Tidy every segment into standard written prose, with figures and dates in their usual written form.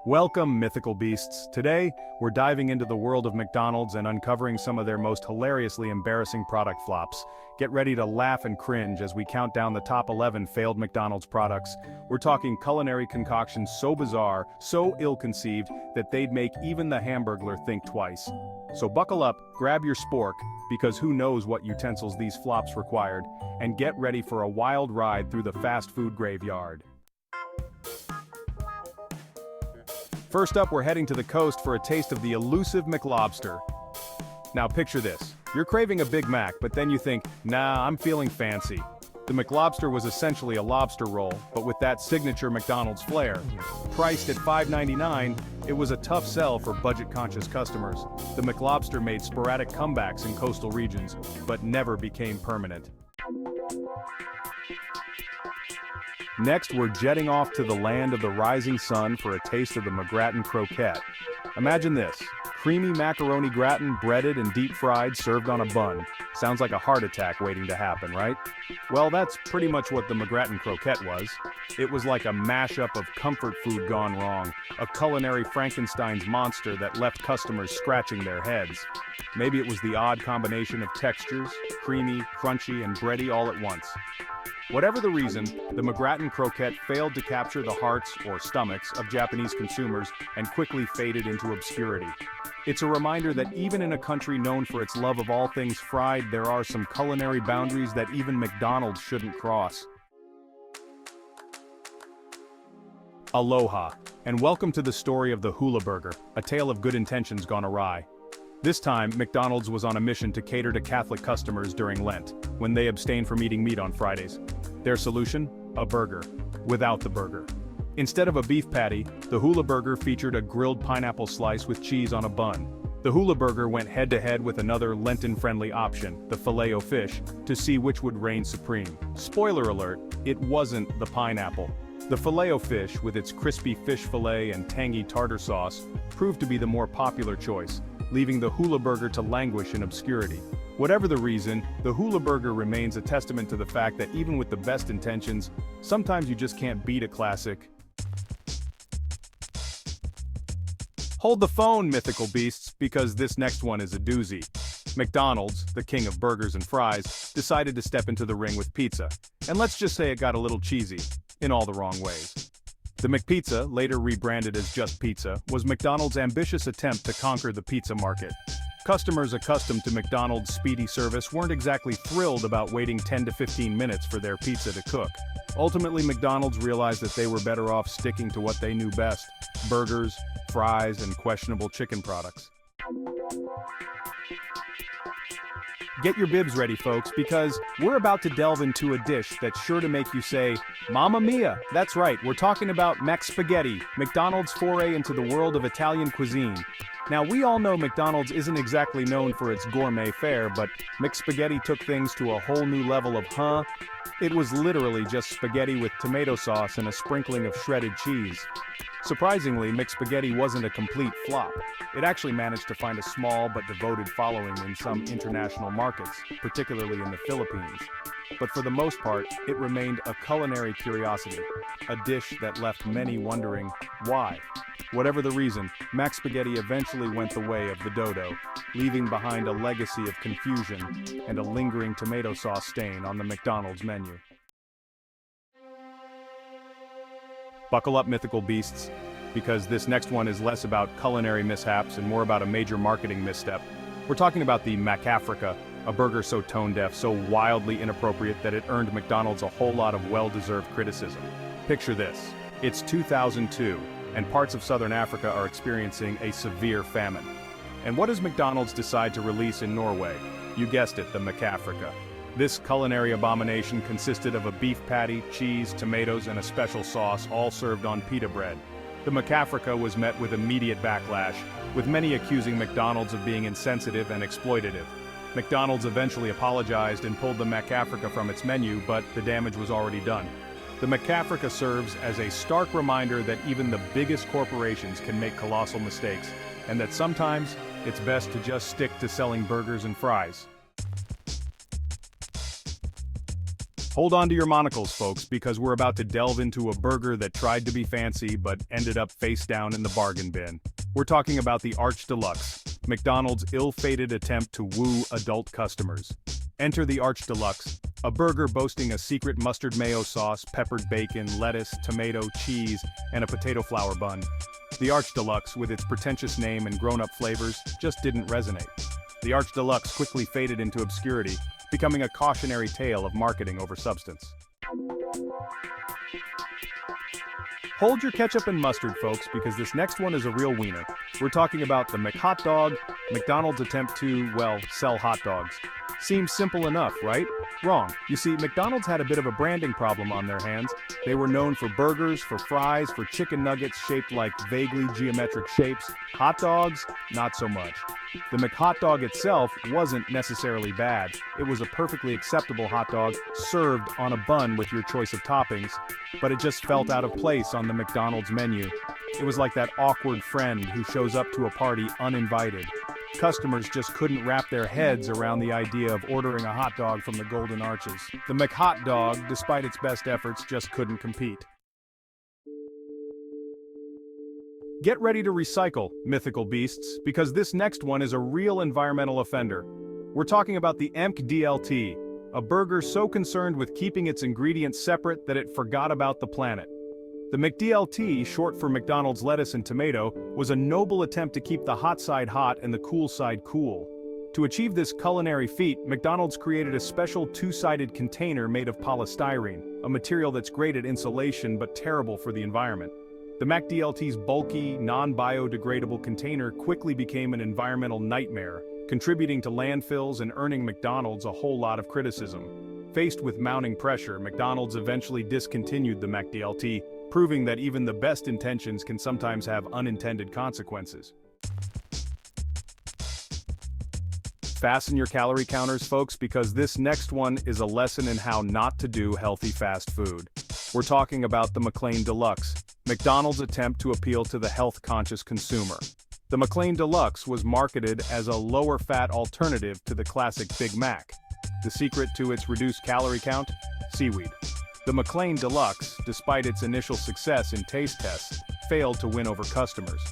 Welcome, mythical beasts. Today, we're diving into the world of McDonald's and uncovering some of their most hilariously embarrassing product flops. Get ready to laugh and cringe as we count down the top 11 failed McDonald's products. We're talking culinary concoctions so bizarre, so ill-conceived, that they'd make even the Hamburglar think twice. So buckle up, grab your spork, because who knows what utensils these flops required, and get ready for a wild ride through the fast food graveyard. First up, we're heading to the coast for a taste of the elusive McLobster. Now picture this. You're craving a Big Mac, but then you think, nah, I'm feeling fancy. The McLobster was essentially a lobster roll, but with that signature McDonald's flair. Priced at $5.99, it was a tough sell for budget-conscious customers. The McLobster made sporadic comebacks in coastal regions, but never became permanent. Next, we're jetting off to the land of the rising sun for a taste of the McGratin croquette. Imagine this. Creamy macaroni gratin, breaded and deep-fried, served on a bun. Sounds like a heart attack waiting to happen, right? Well, that's pretty much what the McGratin croquette was. It was like a mashup of comfort food gone wrong, a culinary Frankenstein's monster that left customers scratching their heads. Maybe it was the odd combination of textures, creamy, crunchy, and bready all at once. Whatever the reason, the McGratin croquette failed to capture the hearts, or stomachs, of Japanese consumers and quickly faded into obscurity. It's a reminder that even in a country known for its love of all things fried, there are some culinary boundaries that even McDonald's shouldn't cross. Aloha, and welcome to the story of the Hula Burger, a tale of good intentions gone awry. This time, McDonald's was on a mission to cater to Catholic customers during Lent, when they abstained from eating meat on Fridays. Their solution? A burger. Without the burger. Instead of a beef patty, the Hula Burger featured a grilled pineapple slice with cheese on a bun. The Hula Burger went head-to-head with another Lenten-friendly option, the Filet-O-Fish, to see which would reign supreme. Spoiler alert, it wasn't the pineapple. The Filet-O-Fish, with its crispy fish fillet and tangy tartar sauce, proved to be the more popular choice, leaving the Hula Burger to languish in obscurity. Whatever the reason, the Hula Burger remains a testament to the fact that even with the best intentions, sometimes you just can't beat a classic. Hold the phone, mythical beasts, because this next one is a doozy. McDonald's, the king of burgers and fries, decided to step into the ring with pizza. And let's just say it got a little cheesy, in all the wrong ways. The McPizza, later rebranded as just pizza, was McDonald's ambitious attempt to conquer the pizza market. Customers accustomed to McDonald's speedy service weren't exactly thrilled about waiting 10 to 15 minutes for their pizza to cook. Ultimately, McDonald's realized that they were better off sticking to what they knew best: burgers, fries, and questionable chicken products. Get your bibs ready, folks, because we're about to delve into a dish that's sure to make you say, Mamma Mia! That's right, we're talking about McSpaghetti, McDonald's foray into the world of Italian cuisine. Now, we all know McDonald's isn't exactly known for its gourmet fare, but McSpaghetti took things to a whole new level of It was literally just spaghetti with tomato sauce and a sprinkling of shredded cheese. Surprisingly, McSpaghetti wasn't a complete flop. It actually managed to find a small but devoted following in some international markets, particularly in the Philippines. But for the most part, it remained a culinary curiosity, a dish that left many wondering why. Whatever the reason, McSpaghetti eventually went the way of the dodo, leaving behind a legacy of confusion and a lingering tomato sauce stain on the McDonald's menu. Buckle up, mythical beasts, because this next one is less about culinary mishaps and more about a major marketing misstep. We're talking about the McAfrica, a burger so tone-deaf, so wildly inappropriate that it earned McDonald's a whole lot of well-deserved criticism. Picture this. It's 2002, and parts of southern Africa are experiencing a severe famine. And what does McDonald's decide to release in Norway? You guessed it, the McAfrica. This culinary abomination consisted of a beef patty, cheese, tomatoes, and a special sauce, all served on pita bread. The McAfrica was met with immediate backlash, with many accusing McDonald's of being insensitive and exploitative. McDonald's eventually apologized and pulled the McAfrica from its menu, but the damage was already done. The McAfrica serves as a stark reminder that even the biggest corporations can make colossal mistakes, and that sometimes it's best to just stick to selling burgers and fries. Hold on to your monocles, folks, because we're about to delve into a burger that tried to be fancy but ended up face down in the bargain bin. We're talking about the Arch Deluxe, McDonald's ill-fated attempt to woo adult customers. Enter the Arch Deluxe, a burger boasting a secret mustard mayo sauce, peppered bacon, lettuce, tomato, cheese, and a potato flour bun. The Arch Deluxe, with its pretentious name and grown-up flavors, just didn't resonate. The Arch Deluxe quickly faded into obscurity, becoming a cautionary tale of marketing over substance. Hold your ketchup and mustard, folks, because this next one is a real wiener. We're talking about the McHotDog, McDonald's attempt to, well, sell hot dogs. Seems simple enough, right? Wrong. You see, McDonald's had a bit of a branding problem on their hands. They were known for burgers, for fries, for chicken nuggets shaped like vaguely geometric shapes. Hot dogs, not so much. The McHotDog itself wasn't necessarily bad. It was a perfectly acceptable hot dog served on a bun with your choice of toppings, but it just felt out of place on the McDonald's menu. It was like that awkward friend who shows up to a party uninvited. Customers just couldn't wrap their heads around the idea of ordering a hot dog from the Golden Arches. The McHotDog, despite its best efforts, just couldn't compete. Get ready to recycle, mythical beasts, because this next one is a real environmental offender. We're talking about the McDLT, a burger so concerned with keeping its ingredients separate that it forgot about the planet. The McDLT, short for McDonald's lettuce and tomato, was a noble attempt to keep the hot side hot and the cool side cool. To achieve this culinary feat, McDonald's created a special two-sided container made of polystyrene, a material that's great at insulation but terrible for the environment. The McDLT's bulky, non-biodegradable container quickly became an environmental nightmare, contributing to landfills and earning McDonald's a whole lot of criticism. Faced with mounting pressure, McDonald's eventually discontinued the McDLT, proving that even the best intentions can sometimes have unintended consequences. Fasten your calorie counters, folks, because this next one is a lesson in how not to do healthy fast food. We're talking about the McLane Deluxe, McDonald's attempt to appeal to the health-conscious consumer. The McLane Deluxe was marketed as a lower-fat alternative to the classic Big Mac. The secret to its reduced calorie count? Seaweed. The McLane Deluxe, despite its initial success in taste tests, failed to win over customers.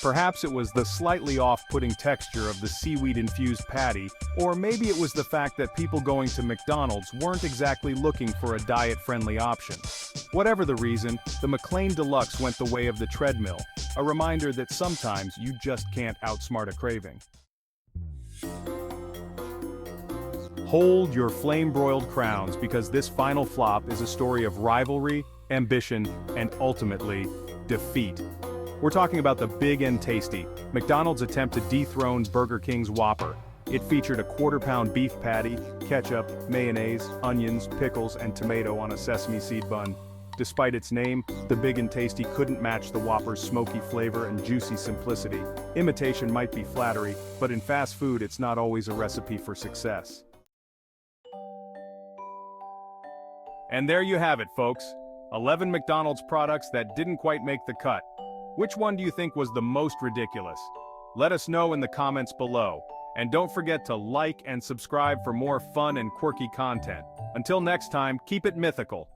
Perhaps it was the slightly off-putting texture of the seaweed-infused patty, or maybe it was the fact that people going to McDonald's weren't exactly looking for a diet-friendly option. Whatever the reason, the McLane Deluxe went the way of the treadmill, a reminder that sometimes you just can't outsmart a craving. Hold your flame-broiled crowns, because this final flop is a story of rivalry, ambition, and ultimately, defeat. We're talking about the Big and Tasty, McDonald's attempt to dethrone Burger King's Whopper. It featured a quarter-pound beef patty, ketchup, mayonnaise, onions, pickles, and tomato on a sesame seed bun. Despite its name, the Big and Tasty couldn't match the Whopper's smoky flavor and juicy simplicity. Imitation might be flattery, but in fast food it's not always a recipe for success. And there you have it, folks. 11 McDonald's products that didn't quite make the cut. Which one do you think was the most ridiculous? Let us know in the comments below. And don't forget to like and subscribe for more fun and quirky content. Until next time, keep it mythical.